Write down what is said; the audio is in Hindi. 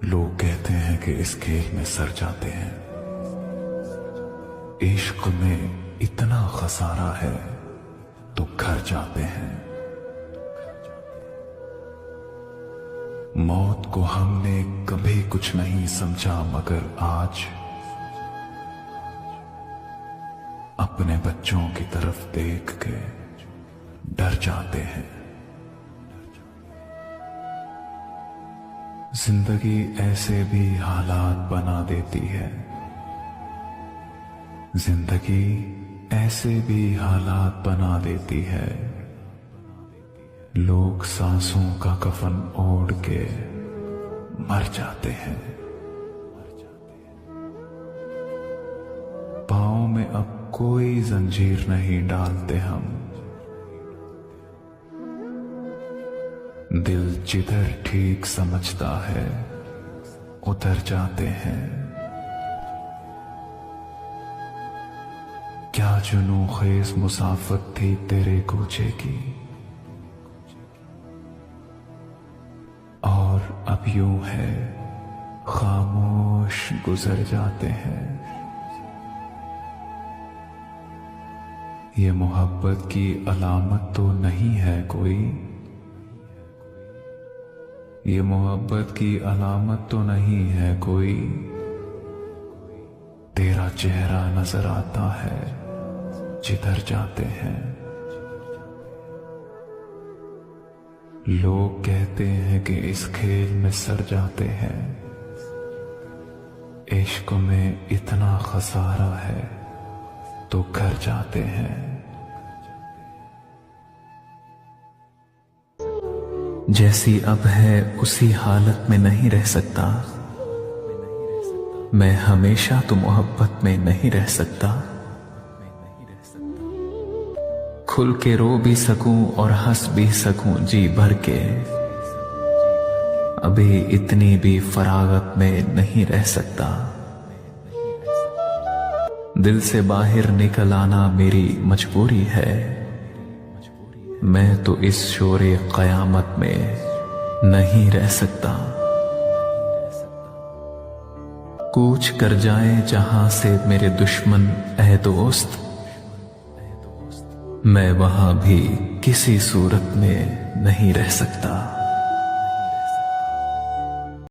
लोग कहते हैं कि इस खेल में सर जाते हैं। इश्क में इतना खसारा है तो घर जाते हैं। मौत को हमने कभी कुछ नहीं समझा, मगर आज अपने बच्चों की तरफ देख के डर जाते हैं। जिंदगी ऐसे भी हालात बना देती है, जिंदगी ऐसे भी हालात बना देती है। लोग सांसों का कफन ओढ़ के मर जाते हैं। पांव में अब कोई जंजीर नहीं डालते हम, दिल जिधर ठीक समझता है उधर जाते हैं। क्या जुनून खेज मुसाफत थी तेरे कूचे की, और अब यूं है खामोश गुजर जाते हैं। ये मोहब्बत की अलामत तो नहीं है कोई, ये मोहब्बत की अलामत तो नहीं है कोई। तेरा चेहरा नजर आता है जिधर जाते हैं। लोग कहते हैं कि इस खेल में सर जाते हैं। इश्क में इतना खसारा है तो घर जाते हैं। जैसी अब है उसी हालत में नहीं रह सकता, मैं हमेशा तो मोहब्बत में नहीं रह सकता। खुल के रो भी सकूं और हंस भी सकूं जी भर के, अभी इतनी भी फरागत में नहीं रह सकता। दिल से बाहर निकल आना मेरी मजबूरी है, मैं तो इस शोरे क़यामत में नहीं रह सकता। कूच कर जाए जहां से मेरे दुश्मन ऐ दोस्त, मैं वहां भी किसी सूरत में नहीं रह सकता।